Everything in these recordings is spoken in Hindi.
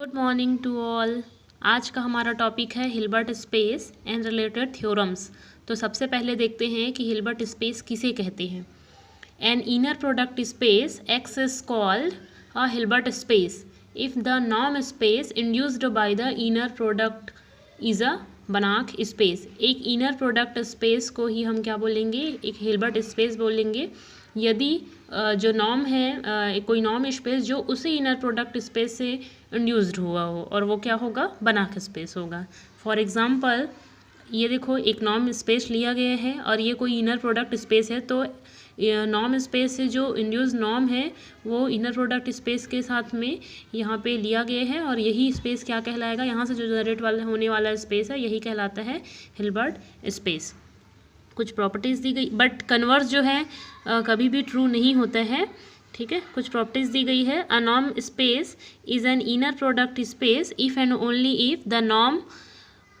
Good morning to all. आज का हमारा टॉपिक है Hilbert space and related theorems. तो सबसे पहले देखते हैं कि हिल्बर्ट स्पेस किसे कहते हैं। N inner product space x is called a Hilbert space if the norm space induced by the inner product is a बनाक स्पेस। एक इनर प्रोडक्ट स्पेस को ही हम क्या बोलेंगे, एक हिल्बर्ट स्पेस बोलेंगे यदि जो नॉर्म है कोई नॉर्म स्पेस जो उसी इनर प्रोडक्ट स्पेस से इंड्यूस्ड हुआ हो, और वो क्या होगा, बनाक स्पेस होगा। फॉर एग्जांपल ये देखो, एक नॉर्म स्पेस लिया गया है और ये कोई इनर प्रोडक्ट स्पेस है, तो नॉर्म स्पेस से जो इंड्यूस नॉर्म है वो इनर प्रोडक्ट स्पेस के साथ में यहाँ पे लिया गया है, और यही स्पेस क्या कहलाएगा, यहाँ से जो जनरेट होने वाला स्पेस है यही कहलाता है हिल्बर्ट स्पेस। कुछ प्रॉपर्टीज़ दी गई, बट कन्वर्स जो है कभी भी ट्रू नहीं होता है, ठीक है। कुछ प्रॉपर्टीज़ दी गई है। A norm space is an inner product space if and only if the norm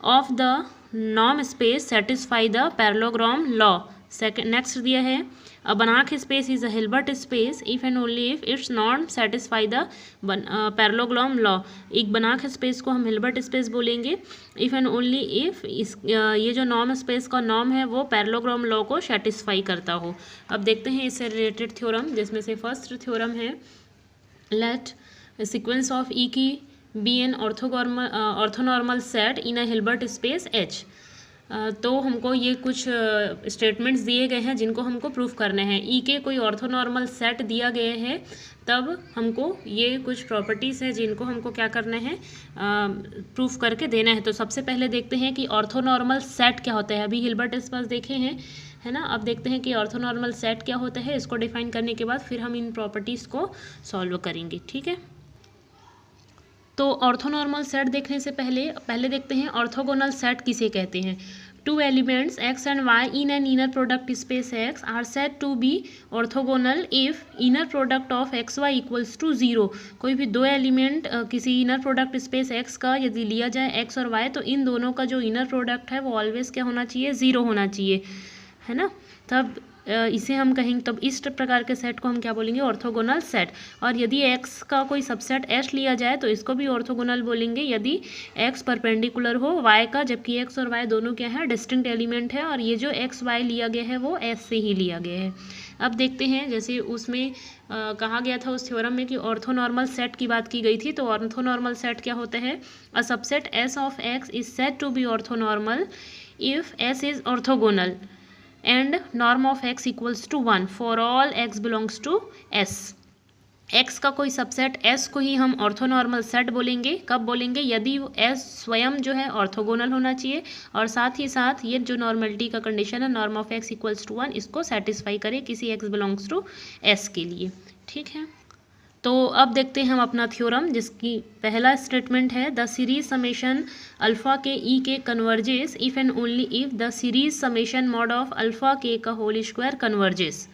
of the norm space satisfy the parallelogram law. Second next दिया है, अ बनाक space is a Hilbert space if and only if it's norm satisfy the parallelogram law. एक बनाक स्पेस को हम हिल्बर्ट स्पेस बोलेंगे इफ एंड ओनली इफ ये जो नॉर्म स्पेस का नॉर्म है वो पैरेललोग्राम लॉ को सेटिस्फाई करता हो। अब देखते हैं इससे रिलेटेड थ्योरम, जिसमें से फर्स्ट थ्योरम है, लेट सीक्वेंस ऑफ ई की be an orthonormal set in a Hilbert space H. तो हमको ये कुछ स्टेटमेंट्स दिए गए हैं जिनको हमको प्रूफ करने हैं। ई के कोई ऑर्थोनॉर्मल सेट दिया गया है, तब हमको ये कुछ प्रॉपर्टीज़ हैं जिनको हमको क्या करना है, प्रूफ करके देना है। तो सबसे पहले देखते हैं कि ऑर्थोनॉर्मल सेट क्या होता है। अभी हिल्बर्ट स्पेस देखे हैं, है ना। अब देखते हैं कि ऑर्थोनॉर्मल सेट क्या होता है। इसको डिफाइन करने के बाद फिर हम इन प्रॉपर्टीज़ को सॉल्व करेंगे, ठीक है। तो ऑर्थोनॉर्मल सेट देखने से पहले देखते हैं ऑर्थोगोनल सेट किसे कहते हैं। Two elements x and y in an inner product space x are said to be orthogonal if inner product of x y equals to zero. कोई भी दो एलिमेंट किसी इनर प्रोडक्ट स्पेस एक्स का यदि लिया जाए, एक्स और वाई, तो इन दोनों का जो इनर प्रोडक्ट है वो ऑलवेज क्या होना चाहिए, ज़ीरो होना चाहिए, है ना। तब इसे हम कहेंगे, तब इस प्रकार के सेट को हम क्या बोलेंगे, ऑर्थोगोनल सेट। और यदि x का कोई सबसेट s लिया जाए तो इसको भी ऑर्थोगोनल बोलेंगे यदि x परपेंडिकुलर हो y का, जबकि x और y दोनों क्या है, डिस्टिंक्ट एलिमेंट है, और ये जो x y लिया गया है वो s से ही लिया गया है। अब देखते हैं, जैसे उसमें कहा गया था उस थ्योरम में कि ऑर्थोनॉर्मल सेट की बात की गई थी। तो ऑर्थोनॉर्मल सेट क्या होता है, a subset s of x is said to be orthonormal if s is orthogonal and norm of x equals to 1 for all x belongs to S। x का कोई सबसेट s को ही हम ऑर्थोनॉर्मल सेट बोलेंगे। कब बोलेंगे, यदि s स्वयं जो है ऑर्थोगोनल होना चाहिए, और साथ ही साथ ये जो नॉर्मलिटी का कंडीशन है, norm of x equals to 1, इसको सेटिस्फाई करे किसी x बिलोंग्स टू s के लिए, ठीक है। तो अब देखते हैं हम अपना थ्योरम, जिसकी पहला स्टेटमेंट है, the series summation alpha k e k converges if and only if the series summation mod of alpha के का होल स्क्वायर कन्वर्जेस।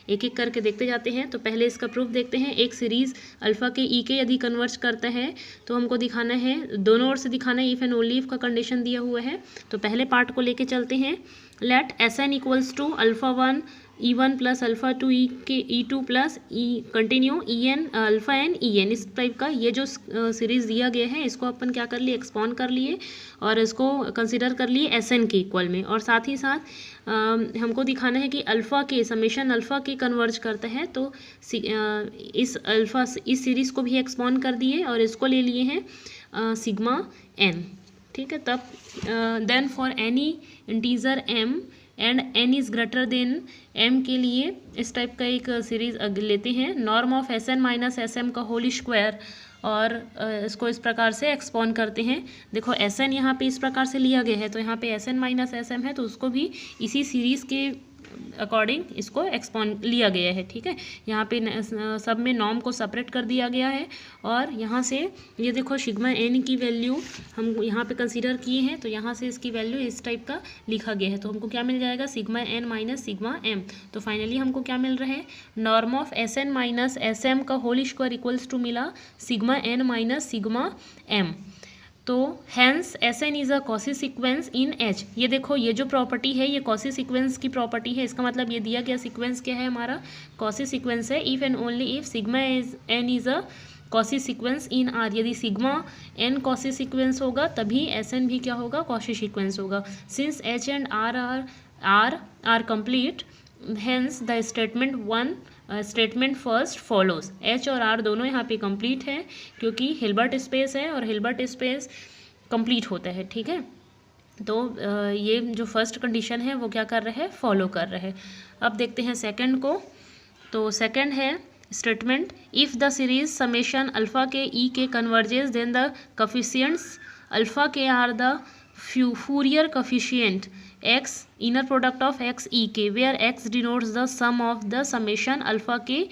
एक एक करके देखते जाते हैं। तो पहले इसका प्रूफ देखते हैं। एक सीरीज़ अल्फ़ा के ई के यदि कन्वर्ज करता है तो हमको दिखाना है, दोनों ओर से दिखाना है, इफ़ एंड ओनली इफ़ का कंडीशन दिया हुआ है। तो पहले पार्ट को लेके चलते हैं। Let S n equals to alpha one E1 plus alpha two E2 plus continue EN alpha n EN, इस टाइप का ये जो सीरीज़ दिया गया है, इसको अपन क्या कर लिए, एक्सपॉन्ड कर लिए और इसको कंसिडर कर लिए SN के इक्वल में। और साथ ही साथ हमको दिखाना है कि अल्फ़ा के समेशन अल्फ़ा के कन्वर्ज करता है, तो इस सीरीज़ को भी एक्सपॉन्ड कर दिए और इसको ले लिए हैं सिग्मा n, ठीक है। तब then for any integer m and n is greater than m के लिए इस टाइप का एक सीरीज़ लेते हैं, norm of Sn minus Sm का होल स्क्वायर, और इसको इस प्रकार से एक्सपॉन्ड करते हैं। देखो Sn यहाँ पे इस प्रकार से लिया गया है, तो यहाँ पे Sn माइनस Sm है, तो उसको भी इसी सीरीज़ के अकॉर्डिंग इसको एक्सपॉन्ड लिया गया है, ठीक है। यहाँ पे सब में नॉर्म को सेपरेट कर दिया गया है, और यहाँ से ये देखो सिग्मा n की वैल्यू हम यहाँ पे कंसीडर किए हैं, तो यहाँ से इसकी वैल्यू इस टाइप का लिखा गया है। तो हमको क्या मिल जाएगा, sigma n minus sigma m। तो फाइनली हमको क्या मिल रहा है, norm of Sn minus Sm का होल स्क्वायर इक्वल्स टू मिला sigma n minus sigma m। तो hence Sn is a Cauchy sequence in H। ये देखो, ये जो प्रॉपर्टी है ये कॉसी सीक्वेंस की प्रॉपर्टी है। इसका मतलब ये दिया गया सीक्वेंस क्या है, हमारा कॉसी सीक्वेंस है। If and only if sigma n is a Cauchy sequence in R, यदि सिग्मा एन कॉशी सीक्वेंस होगा तभी एस एन भी क्या होगा, कॉशी सीक्वेंस होगा. Since H and R complete, hence the statement first follows. H और आर दोनों यहाँ पे कंप्लीट है क्योंकि हिल्बर्ट स्पेस है और हिल्बर्ट स्पेस कंप्लीट होता है. ठीक है, तो ये जो फर्स्ट कंडीशन है वो क्या कर रहे हैं, फॉलो कर रहे हैं. अब देखते हैं सेकंड को. तो सेकंड है statement, if the series summation alpha k e k converges then the coefficients alpha k are the Fourier coefficient x inner product of x e k, where x denotes the sum of the summation alpha k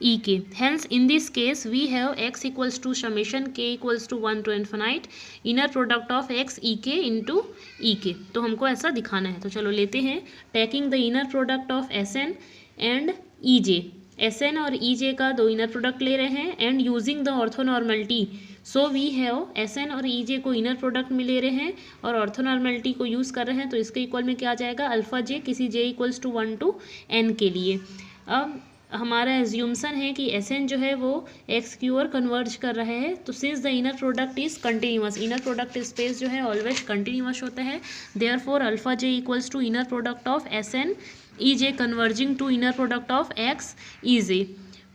e के. Hence in this case we have x equals to summation k equals to 1 to infinite inner product of x e k into e k. तो हमको ऐसा दिखाना है. तो चलो लेते हैं. taking the inner product of Sn and Ej, Sn और Ej का दो इनर प्रोडक्ट ले रहे हैं and using the orthonormality, so we have Sn और Ej को इनर प्रोडक्ट में ले रहे हैं और ऑर्थोनॉर्मेलिटी को यूज़ कर रहे हैं. तो इसके इक्वल में क्या आ जाएगा, अल्फ़ा जे किसी j equals to 1 to n के लिए. अब हमारा एज्यूमसन है कि Sn जो है वो एक्स की ओर कन्वर्ज कर रहे हैं. तो since the inner product is continuous, inner product space जो है ऑलवेज कंटिन्यूअस होता है. Therefore alpha j equals to inner product of Sn Ej converging to inner product of x Ej,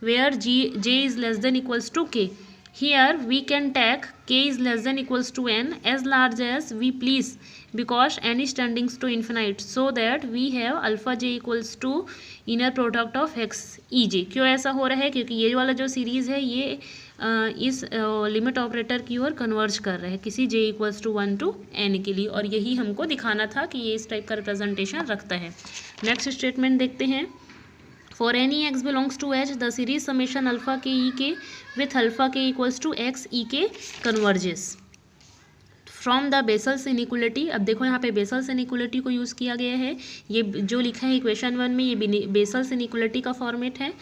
where j is less than equals to k. Here we can take k is less than equals to n as large as we please because n is tending to infinite, so that we have alpha j equals to inner product of x Ej. क्यों ऐसा हो रहा है, क्योंकि ये वाला जो सीरीज़ है ये इस लिमिट ऑपरेटर की ओर कन्वर्ज कर रहा है किसी j equals to 1 to n के लिए, और यही हमको दिखाना था कि ये इस टाइप का रिप्रेजेंटेशन रखता है. नेक्स्ट स्टेटमेंट देखते हैं. For any x belongs to H, the series summation alpha k e k with alpha k equals to x e k converges from the Bessel's inequality. अब देखो यहाँ पे Bessel's inequality को यूज़ किया गया है. ये जो लिखा है इक्वेशन 1 में ये Bessel's inequality का फॉर्मेट है.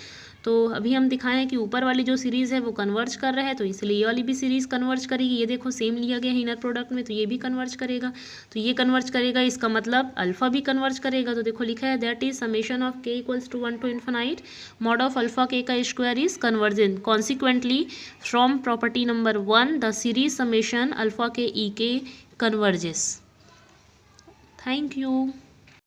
तो अभी हम दिखाएं कि ऊपर वाली जो सीरीज़ है वो कन्वर्ज कर रहा है, तो इसलिए ये वाली भी सीरीज़ कन्वर्ज करेगी. ये देखो सेम लिया गया है इनर प्रोडक्ट में, तो ये भी कन्वर्ज करेगा. तो ये कन्वर्ज करेगा, इसका मतलब अल्फ़ा भी कन्वर्ज करेगा. तो देखो लिखा है that is summation of k equals to 1 to infinite mod of alpha k का square is convergent. Consequently from property number 1 the series summation alpha k e k converges. Thank you.